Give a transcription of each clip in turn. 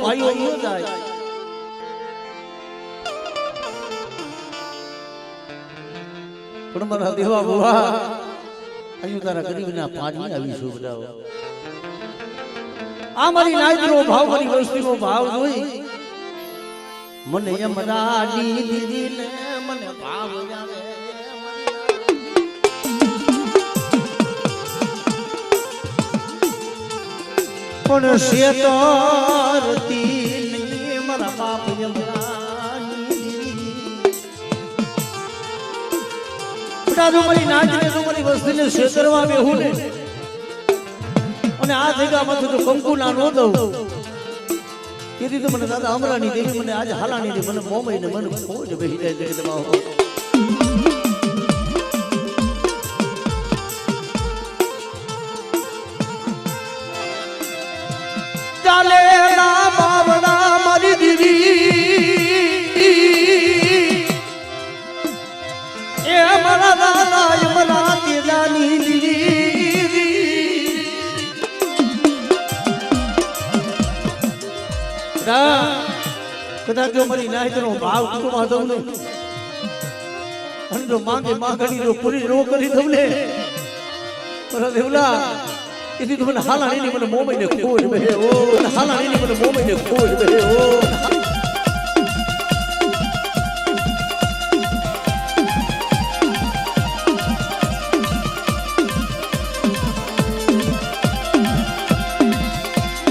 ભાઈઓ ન જાય પણ મારા દેવા બુવા અહીં તારા ગરીબના પાણી આવીશું બધાઓ આ મારી નાયકનો ભાવ મારી વસ્તીનો ભાવ જોઈ મને યમરાની દીદીને મને ભાવ આવે પણ શેતરતી નહીં મારા બાપ યમરાની દીદી બેટા જો મારી નાચને જો મારી વસ્તીને શેતરવા બેહું ને અને આ જગ્યામાંથી જો કંકુ ના નો દઉં તેથી તો મને દાદા અમરાની દેવી મને આજે હાલાની દે મને મોમઈ ને મને ખોજ બેહી જાય છે તમારો ચાલે ના બાવડા મારી દેવી એ મારા દાદા યમરા તેજાની દેવી કદાચ જો મારી નાયકનો ભાવ કુટુંબમાં દઉં ને અને જો માંગે માગણી જો પૂરી નો કરી દઉં ને મારા દેવલા એથી તો મને હાલાણી મને મોમઈને ખોજ બે ઓ હાલાણી મને મોમઈને ખોજ બે ઓ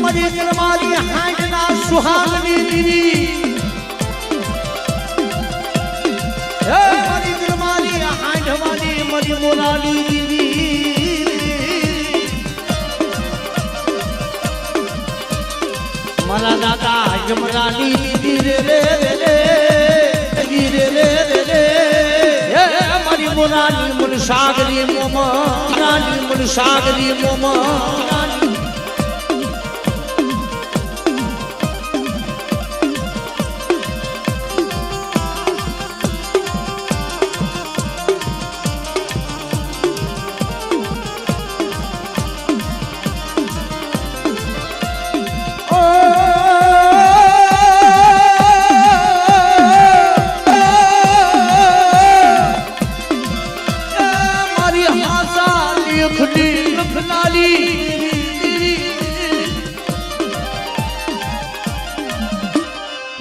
મારી જન્મારી હાંડના સુહાગની દીવી હે મારી જન્મારી હાંડવાની મારી મોરાલી દીવી મારા દાદા યમરાની દીદી રે રે હે મારી મોરાલી મુન સાગરી મોમા રાની મુન સાગરી મોમા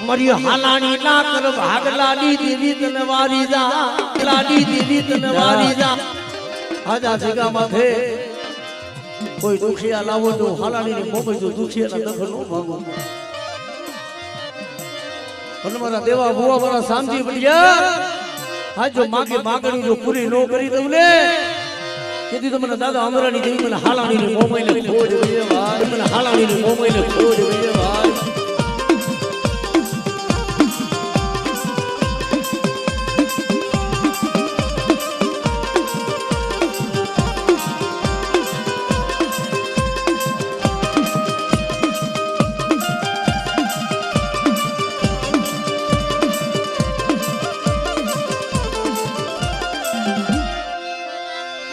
મારી હાલાણી ના કર ભાગલાની દેવી તનવારી જા લાડી દેવી તનવારી જા આજા જગા માથે કોઈ દુખિયા લાવો તો હાલાણી ને મોમે જો દુખિયા ના દખલ નો માંગો અને મારા દેવા ભુવા મારા સામજી બળિયા આ જો માગે માગણી જો પૂરી નો કરી દઉં ને તેથી તો મને દાદા અમરાની દેવી મને હાલાણી ને મોમે ને ખોજ ગયે ભાઈ મને હાલાણી ને મોમે ને ખોજ ગયે ભાઈ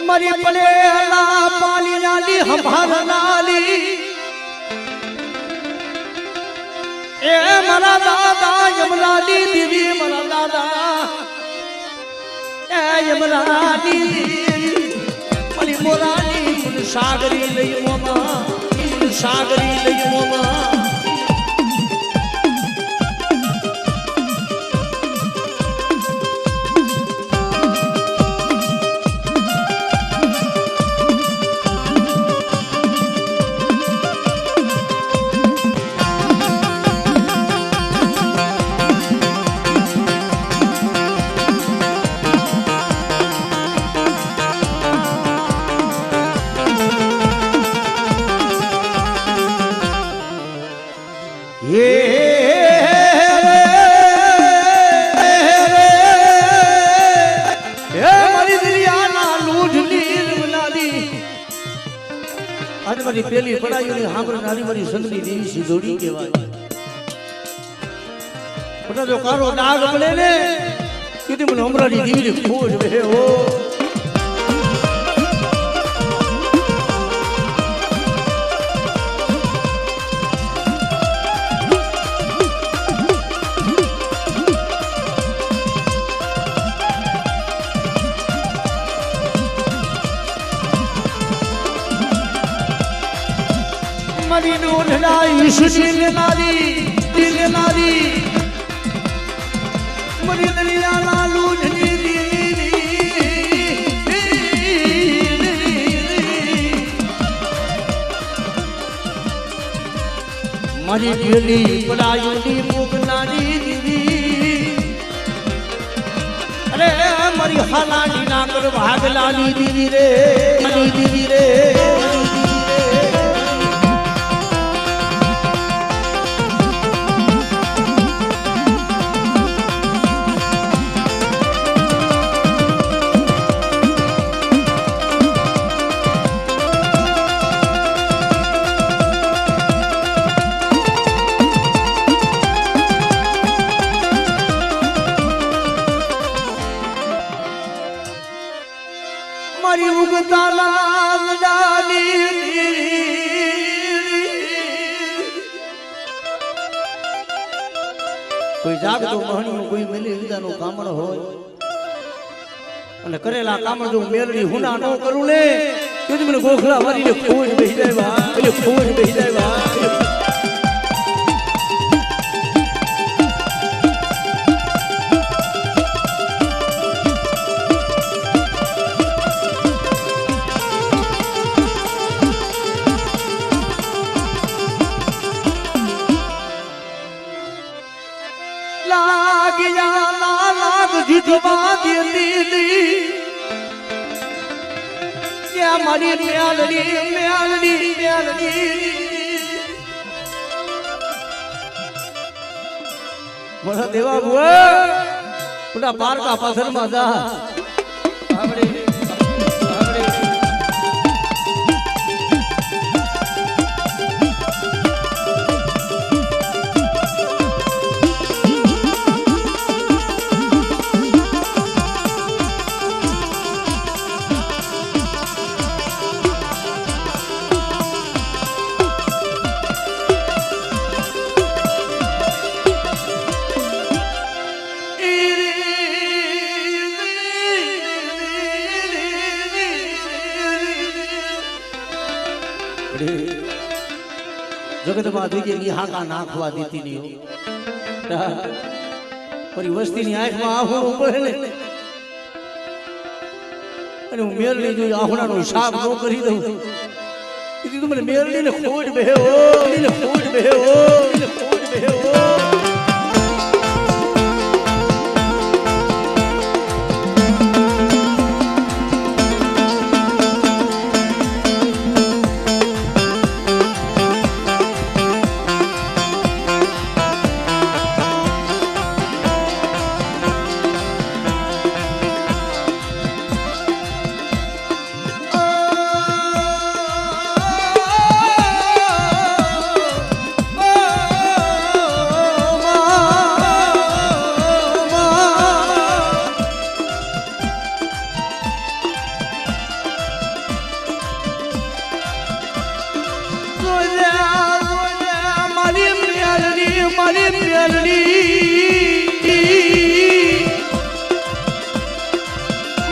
મારી પલેલા પાલી નાલી હમાર નાલી એ મારા દાદા યમરાની દેવી મારા દાદા એ યમરાની મારી મોરાની મુન સાગરી લઈ મોમા મુન સાગરી લઈ મોમા મારી પેલી પડાઈઓની હાંભળ નારી મારી સંગની દેવી સિધોડી કહેવાય બટા જો કારો દાગ પડે ને કીધી મને અમરાની દેવીને ખોજ બે હો ખુશી લેનારી દિલ લેનારી મરી દરિયા લાલુ મારી પેલી પલાયુની મુગનારી દીદી અરે મારી હાલાની ના કર ભાગલાની દીદી રે મારી દીદી રે મારી ઉગતા લાલ ડાલી કોઈ જાગતો મહણીઓ કોઈ મેલી લીધાનો કામણ હોય અને કરેલા કામણ જો મેલડી હુના ન કરું ને તો મને ગોખલા વારીને ખોજ બેહી જાય વા એટલે ખોજ બેહી જાય વા મારી મ્યાલડી મ્યાલડી મ્યાલડી મોટા દેવા બુઆ મોટા પારકા પાથરમાં જા આપણે જગતમાં દીકરી હાકા નાખવા દેતી નહીં મારી વસ્તીની આંખમાં આહુણું પડે ને અને હું મેરડી જોઈ આહુણાનો હિસાબ ન કરી દઉં તું મને મેરડીને ખોટ બેહો ખોટ બેહો ખોટ બેહો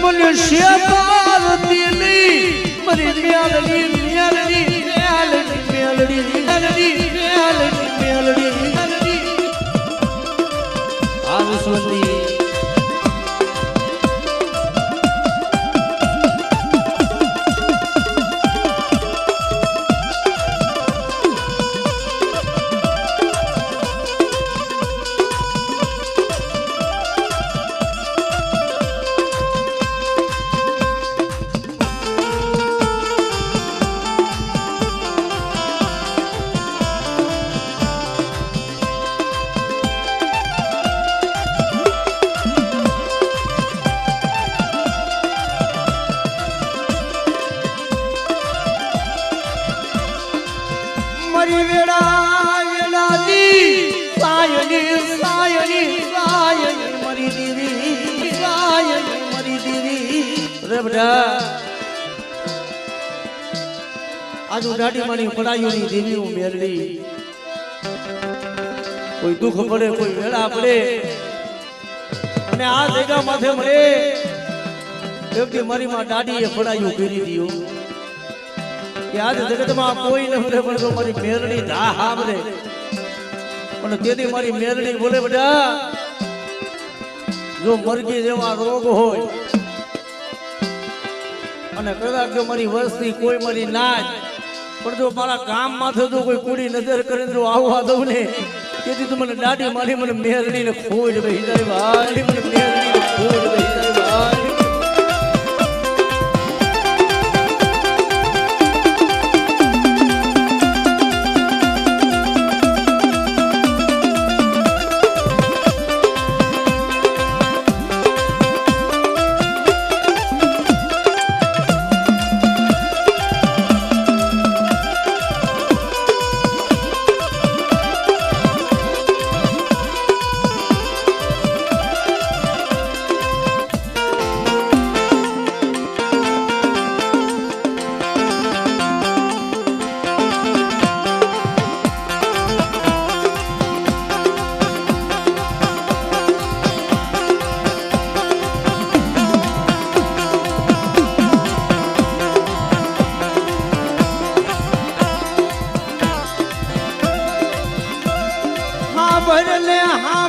મનુષ્ય પારતી નહીં મારી મ્યાલડી મ્યાલડી મ્યાલડી મ્યાલડી મ્યાલડી મ્યાલડી મ્યાલડી આ વિશ્વની મારી વેળા વેળાની સાયની સાયની સાયની મારી દીવી સાયની મારી દીવી રે બેટા આજુ દાઢી માની પડાયુની દેવી હું મેરડી કોઈ દુઃખ પડે કોઈ વેળા પડે અને આ જગ્યા માથે મળે એક મારી માં દાઢીએ પડાયું કરી દીધું કે આજ જગતમાં કોઈ ન મળે પણ જો મારી મેરડી ધા સાંભળે પણ તેથી મારી મેરડી બોલે બેટા જો મરઘી જેવા રોગ હોય અને કદાચ જો મારી વસ્તી કોઈ મારી નાચ પણ જો મારા કામમાં જો કોઈ કુડી નજર કરે જો આવવા દઉં ને તેથી તું મને દાઢી મારી મને મેરડી ને ખોજ બેહી જાય ભાઈ મને મેરડી ને ખોજ બેહી જાય ભાઈ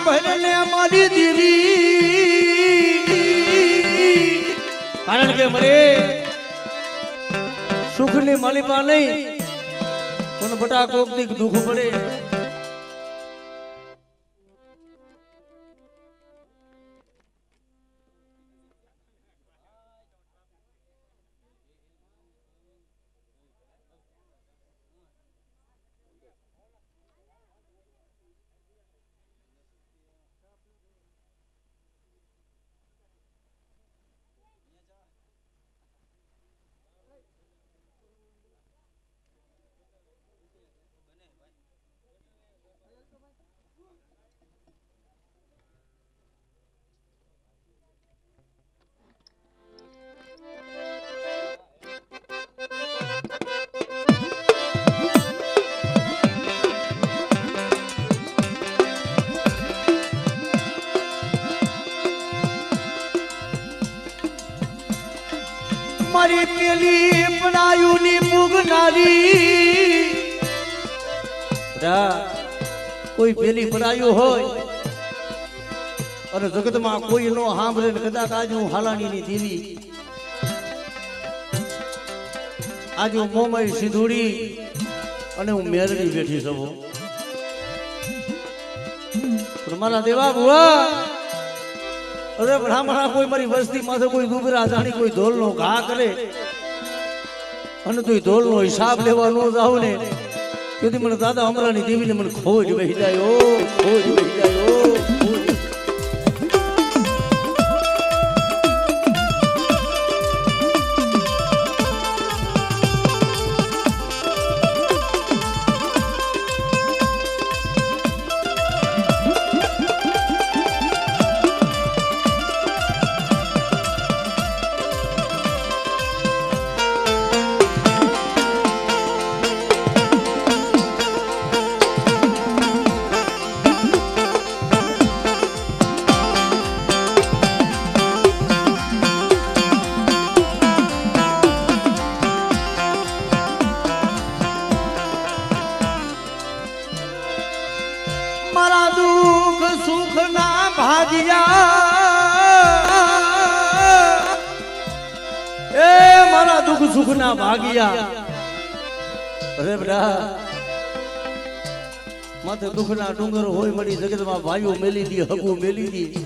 ભરને મારી દેવી કારણ કે મને સુખની માલિકા નહીં પણ બટા કોકની દુઃખ પડે મારી પેલી પડાયુની પુગનારી કોઈ પેલી પડાયું હોય અને જગતમાં કોઈ નો સાંભળે ને કદાચ આજ હું હાલાણીની દેવી આજ હું મોમાઈ સિંધુડી અને હું મેરડી બેઠી છું પણ મારા દેવા બુઆ અરે બ્રાહ્મણા કોઈ મારી વસ્તી માથે કોઈ દુબરા જાણી કોઈ ધોલ નો ઘા કરે અને તું ધોલ નો હિસાબ લેવા ન જાવ ને તેથી મને દાદા અમરાની દેવીને મને ખોજ બેહી જાય ખોજ બેહી જાય મારા દુઃખ સુખ ના ભાગ્યા એ મારા દુઃખ સુખ ના ભાગ્યા અરે બેટા માથે દુઃખ ના ડુંગર હોય મળી જગતમાં ભાઈઓ મેલી દી હગુ મેલી દી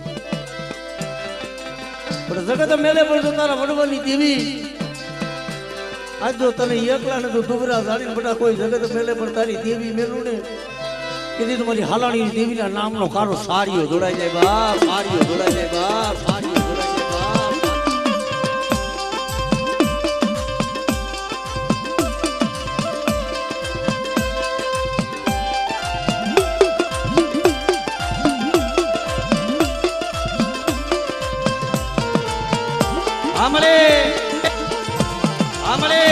પણ જગત મેલે પણ તો તારા વડવાની દેવી આજ જો તને એકલા ને તો ડુબરા જાણીને બેટા કોઈ જગત મેલે પણ તારી દેવી મેલું ને કીધી તમારી હાલાણી દેવીના નામનો કારો સારીઓ જોડાઈ જાય બાપ સારીઓ જોડાઈ જાય બાપ સારીઓ જોડાઈ જાય બાપ આમળે આમળે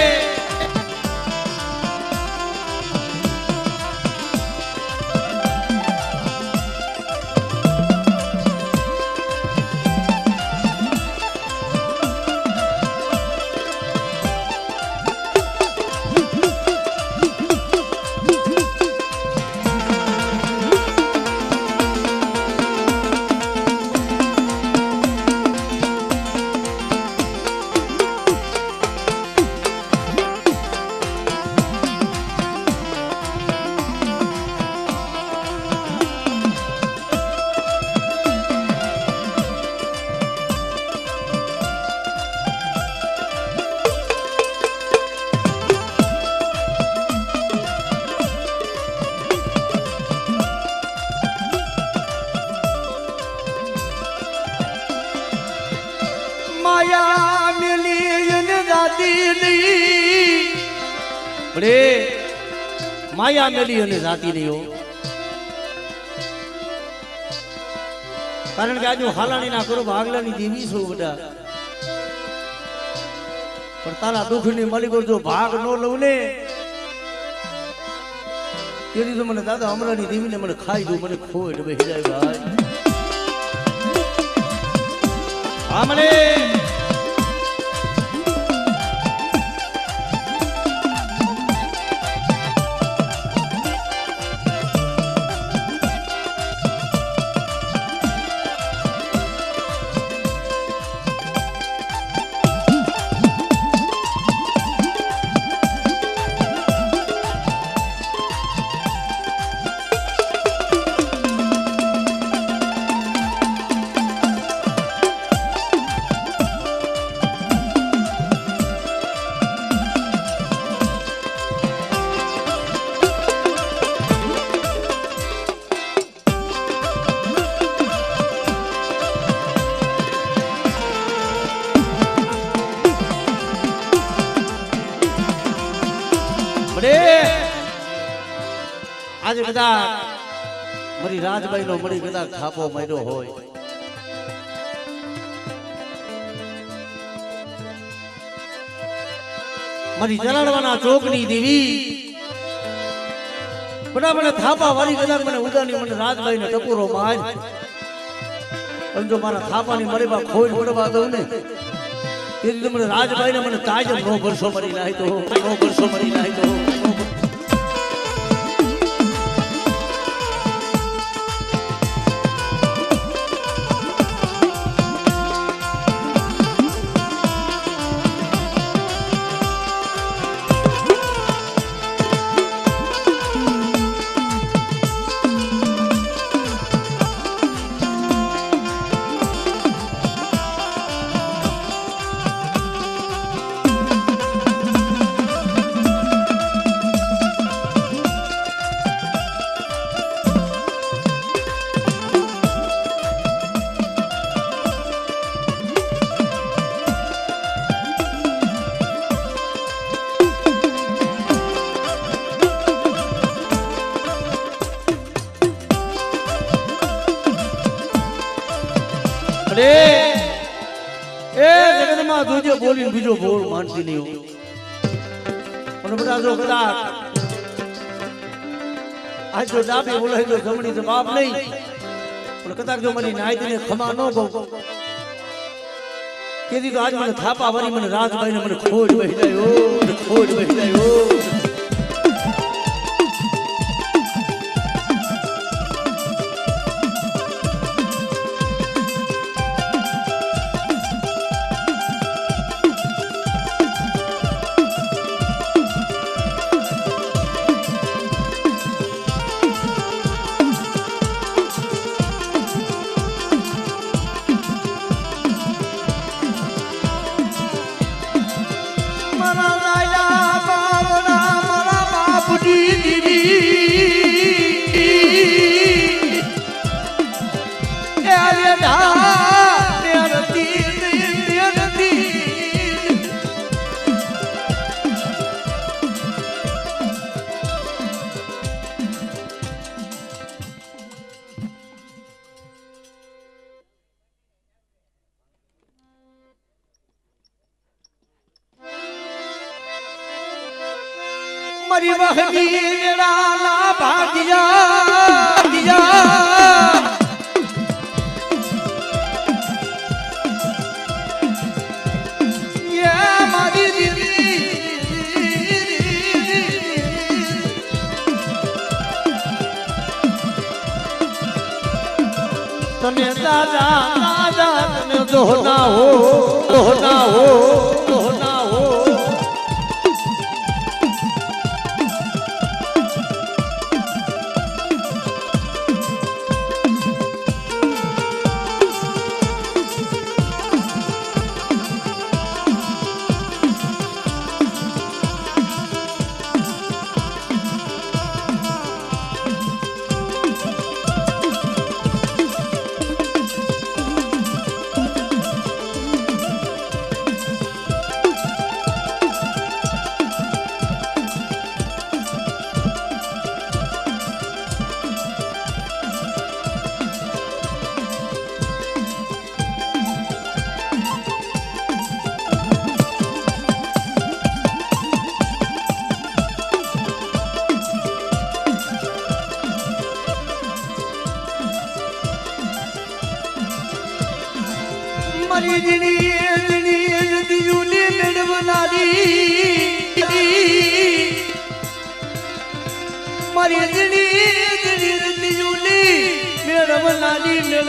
નહીં બડે માયા મેલી અને જાતી નહીં હો. કારણ કે આજુ હાલાણી ના કરો ભાગલાની દેવી છું બધા, પણ તારા દુઃખની માલિકો જો ભાગ ન લઉં ને તેથી તો મને દાદા અમરાની દેવીને મને ખાઈ દઉં, મને ખોટ બેસી જાય ભાઈ. હા મને આજે બધા મારી રાજબાઈ નો મળી કદાચ થાપો માર્યો હોય, મારી જલાડવાના ચોકની દેવી બધા મને થાપા વાળી કદાચ મને ઉદાની મને રાજબાઈ ને ટપુરો માર, પણ જો મારા થાપાની મારી બા ખોઈ પડવા દઉં ને તેથી મને રાજબાઈ ને મને તાજમ નો કરશો મરી નાય તો, નો કરશો મરી નાય તો. એ જગતમાં જોજે બોલીને બીજો બોલ માનતી નહીં હું, પણ બધા જો કદાચ આજ જો ડાબી બોલાય તો જમણી તો બાપ નહીં, પણ કદાચ જો મારી નાયતીને ખમા ન કહું તેથી તો આજ મને થાપા વાળી મને રાજભાઈ ને મને ખોટ બેસી જાય, ખોટ બેસી જાય. મારી વહની મેળાના ભાગ્યા મારી દીદી તને દાદા દાદા તને દોહના હો દોહના હો દોહના હો. મારી જીણી દિયુલી મેળવનારી મારી જીણી દિયુલી મેળવનારી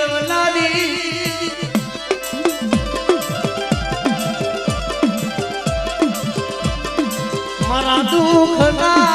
મારા દુઃખના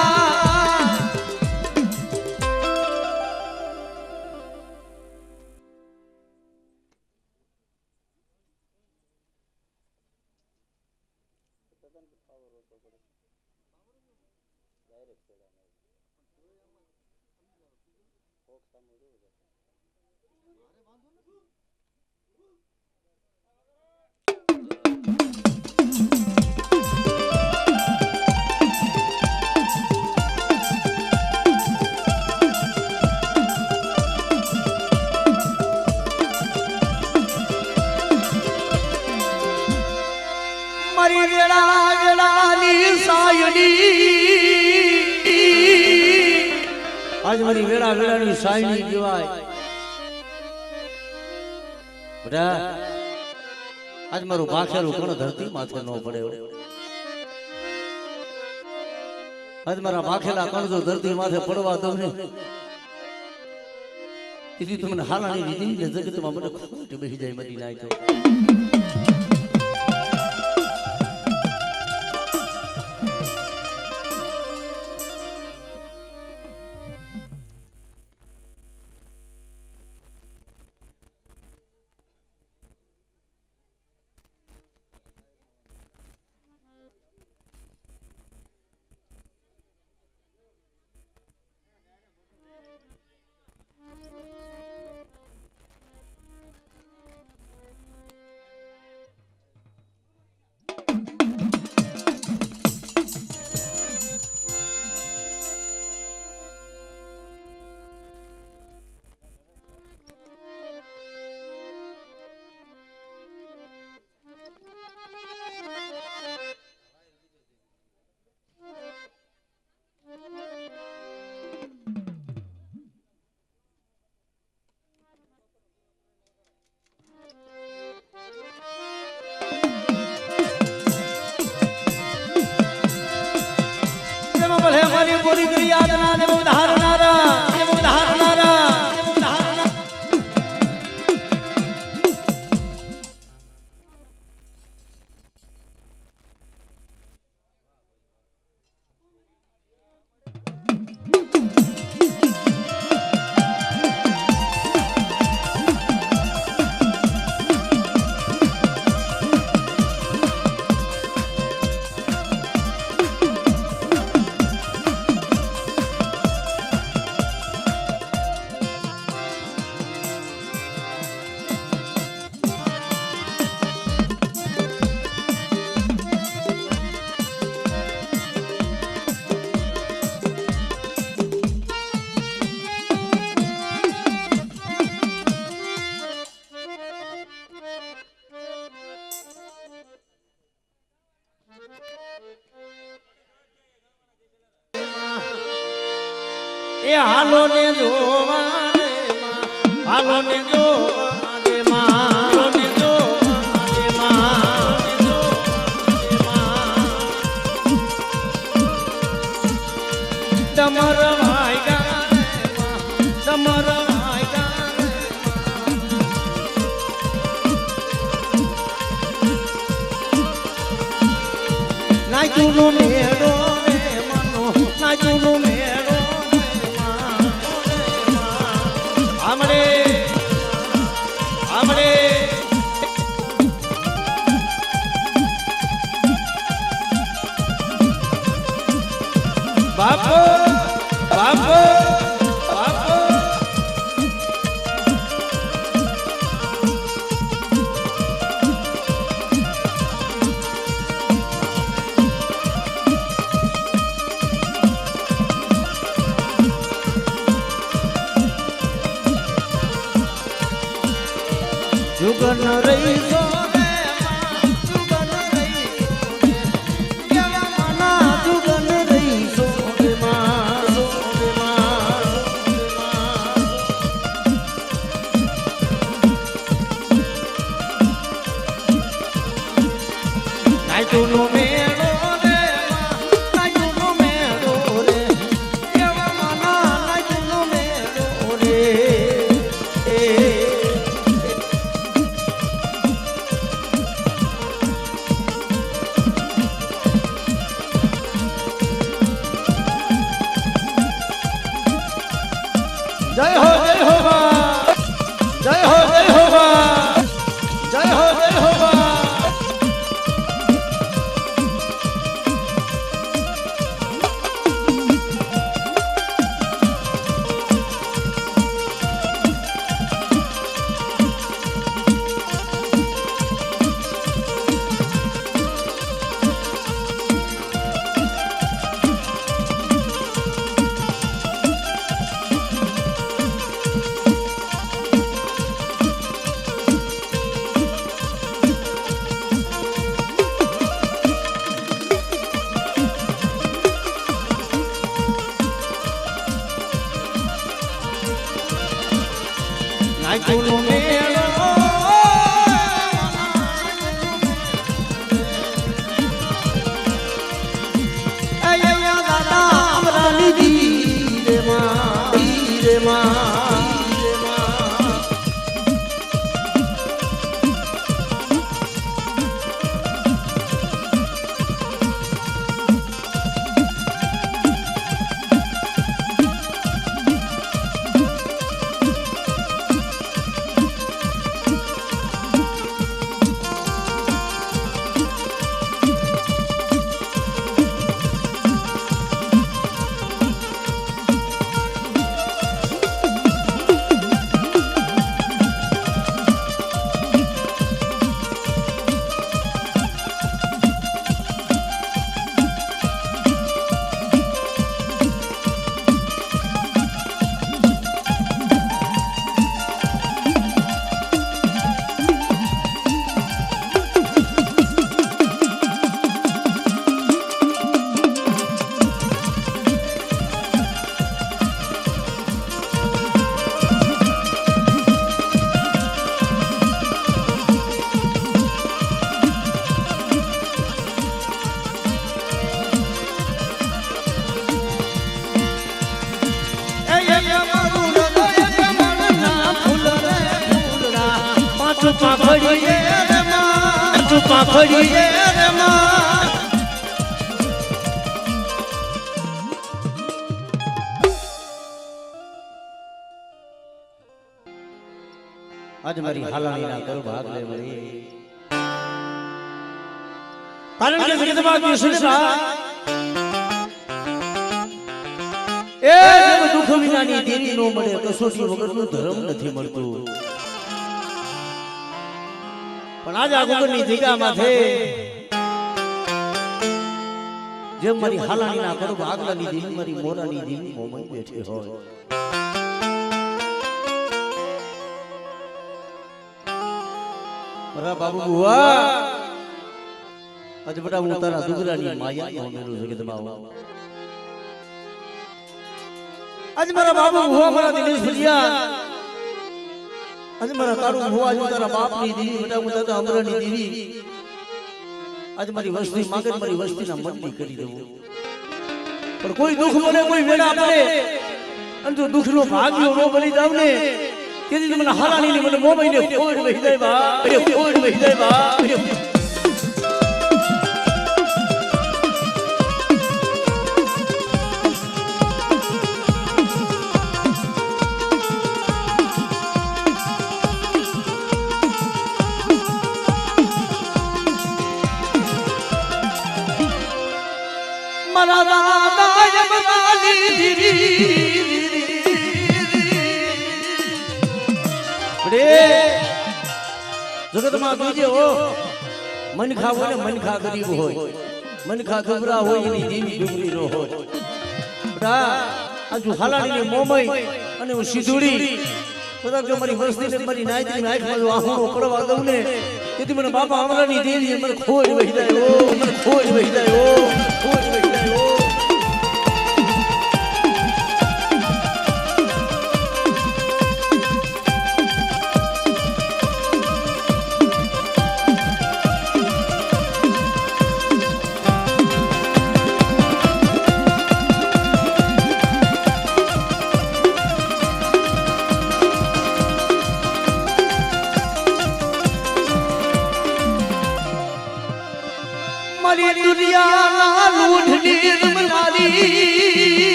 મારી વેળા વેળાની સાયડી આજ મારી વેળા વેળાની સાયડી કહેવાય બેટા આજ મારું ભાખેલું કોણ ધરતી માથે ન પડે આજ મારા ભાખેલા કણ જો ધરતી માથે પડવા દઉં ને તેથી તમને હાલાની રીતિ જગતમાં મને ખોટ બેસી જાય મરી નાય તો हमारी पूरी करी यादना ने उदाहरणारा એ હાલો ને જોવા હાલો ને જોવા રે માં હાલો ને જોવા રે માં ડમર વાગ્યા ડમર વાગ્યા નાચુનો મેળો રે મનો નાચુનો મેળો हमरे हमरे बापो बापो बापो जुगन रही सो रे जुगन रही केवा मना जुगन रही सो रे નાચુનો મેળો રે નાચુનો મેળો રે એવા માના નાચુનો મેળો રે જય હો જય હો બા જય હો જય હો બા જય હો જય હો બા નાચુનો મેળો અય્યા દાદા અમરાની દી રે માં આજ મારી હાલાણી ના કર ભાગ લે મરી કારણ કે જગતમાં સંસાર એ જેમ દુઃખ વિનાની દેરી નો મળે કસોટી વગરનું ધર્મ નથી મળતું પણ આજ આ ગુગરની જગ્યામાં છે જેમ મારી હાલાણી ના કર ભાગલાની દેવી મારી મોરાની દેવી મોમાં બેઠી હોય મારા બાબુ બુઆ આજ બટા હું તારા દુગરાની માયા મેરું જગતમાં આજ મારા બાબુ બુઆ મારા દિનેશ ભજીયા આજ મારા કાળુ બુઆ આજ તારા બાપની દેવી બટા હું તારા અમરાની દેવી આજ મારી વસ્તી માંગે મારી વસ્તીના મનની કરી દઉં પણ કોઈ દુઃખ મને કોઈ વેડા પડે અને જો દુઃખનો ભાગ્યો નો બની જાવ ને તેથી મને હાલાની મને મોબાઈને કોઈ વહી જાય બા કોઈ વહી જાય બા મારા દાદા યમરાની દીરી જગતમાં જોજે હો મનખા હોય ને મનખા ગરીબ હોય મનખા ગબરા હોય એની દેવી ડુંગરી નો હોય બેટા આજુ હાલાની મોમઈ અને હું સિધુડી કદાચ જો મારી વસ્તી ને મારી નાયતી આંખમાં આહુણો પડવા દઉં ને તેથી મને બાપા અમરાની દેવી મને ખોજ વહી જાય ઓ મને ખોજ વહી જાય ઓ ખોજ વહી જાય ઓ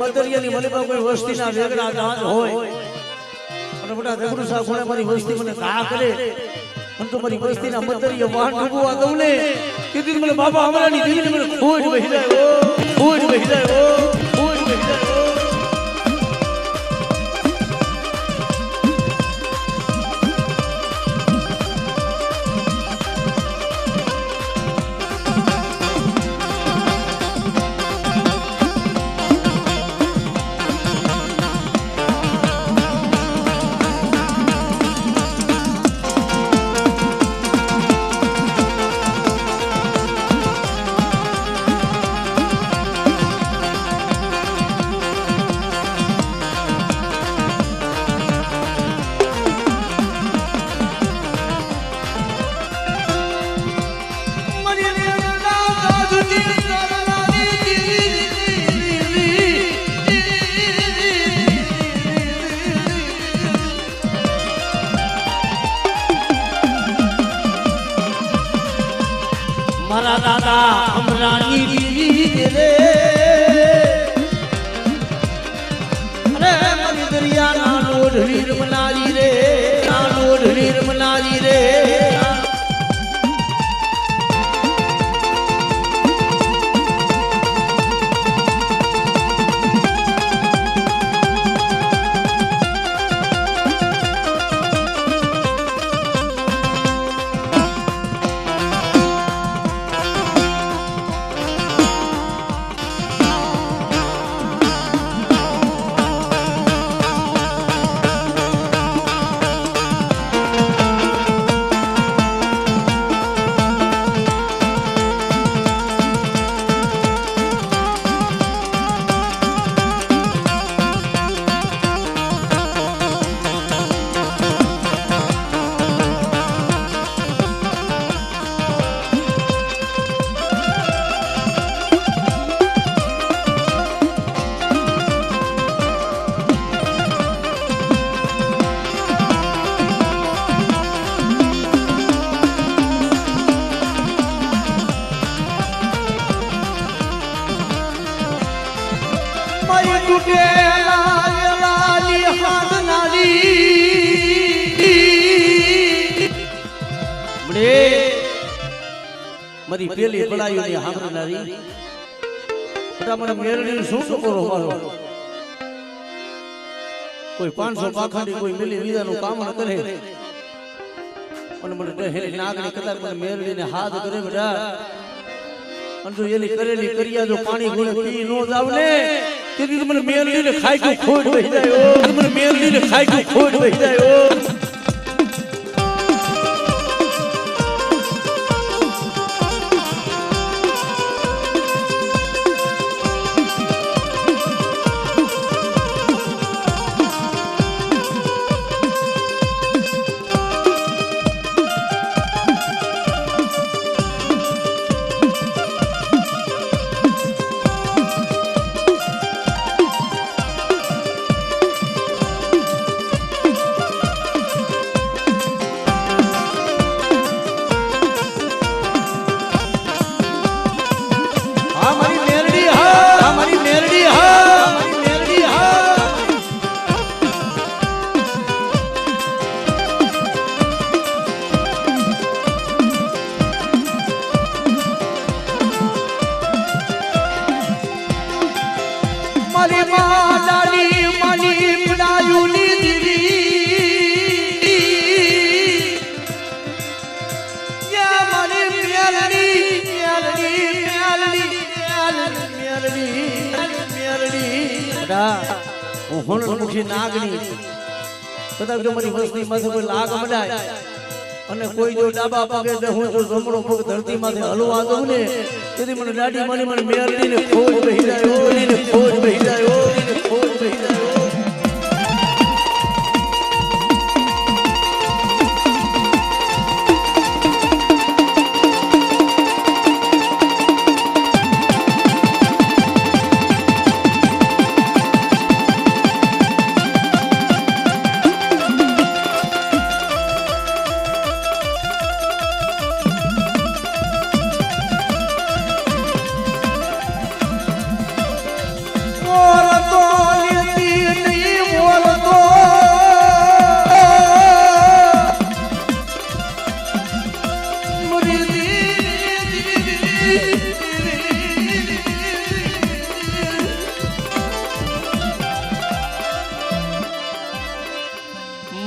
મદરિયાની મલીમાં કોઈ વસ્તીના વેગડા ગાંજ હોય અને મોટા જગડુ સાહેબ કોણે મારી વસ્તી મને ઘા કરે અને તો મારી વસ્તીના મદરિયા વાહન ડૂબવા દઉં ને કીધું મને બાબા અમારાની દીકરી મને ખોજ વહી જાય ખોજ વહી જાય ખોજ વહી જાય મારા દાદા અમરાની દીદી રે અરે મારી દરિયાના લોઢડી રમનારી રે ના લોઢડી રમનારી રે મારી પેલી પડાઈની હાંભળનારી બટા મને મેરડી શું કરો મારો કોઈ 500 પાખાડી કોઈ મિલી વિદાનું કામ ન કરે અને મને કહેલી નાગની કદાચ મને મેરડીને હાથ કરે બટા અને જો એલી કરેલી કરિયા જો પાણી ગુણે પી નો જાવ ને તેથી મને મેરડીને ખાઈ ખોટ વહી જાય ઓ મને મેરડીને ખાઈ ખોટ વહી જાય ઓ મુખી નાગણી કદાચ જો મારી વસ્તી માંથી કોઈ લાગ મડાય અને કોઈ જો ડાબા પગે દે હું જો જમણો પગ ધરતી માંથી હલવા દઉં ને તેથી મને દાડી મારી મને મેરડી ને ખોજ બેહી જાય ઓલી ને ખોજ બેહી જાય ઓલી ને ખોજ બેહી જાય Ora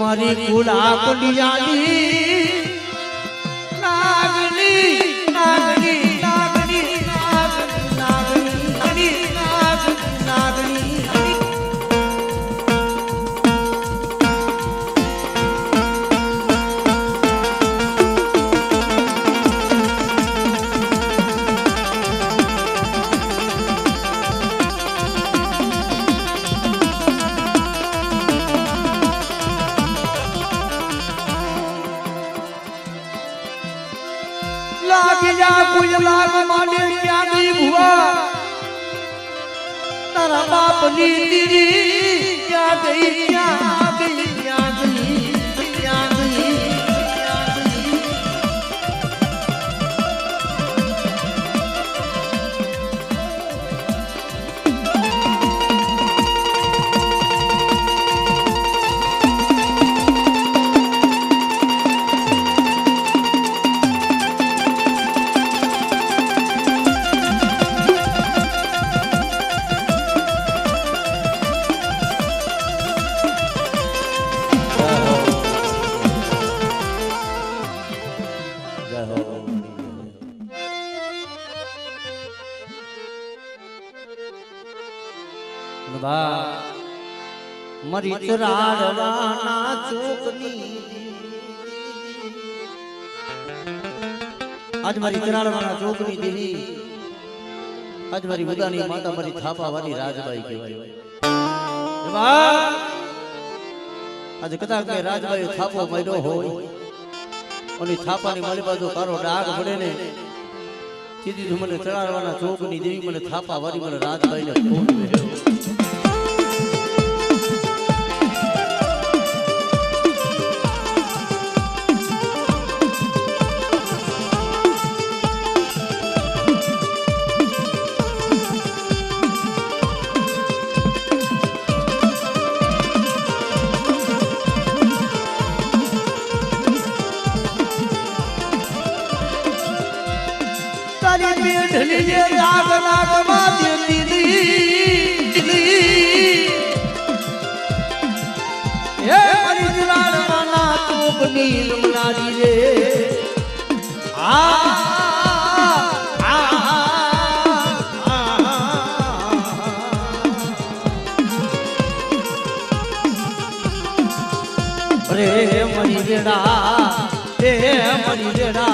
મારી ગુલા કુલિયાની નાગની નાગની નાગની નાગની નાગની નાગની લાગી જા કોઈ લાગ માને ક્યાં ગઈ ભુવા તારા બાપની દીરી ક્યાં ગઈ ક્યાં ગઈ ક્યાં ગઈ ક્યાં ગઈ મરી ચરાડવાના ચોકની આજ મારી ચરાડવાના ચોકની દેવી આજ મારી બુદાની માતા મારી થાપાવાની રાજબાઈ કહેવાય આજે કદાચ કે રાજબાઈ થાપો માર્યો હોય અને થાપાની મારી બાજુ કારો ડાઘ પડે ને સીધી મને ચરાડવાના ચોકની દેવી મને થાપાવાળી મને રાજબાઈને ફોન કર્યો ढलिए राग राग माते दीदी हे मरी जलाल माना तोप नील मनारी रे अरे मरी जेड़ा हे मरी जेड़ा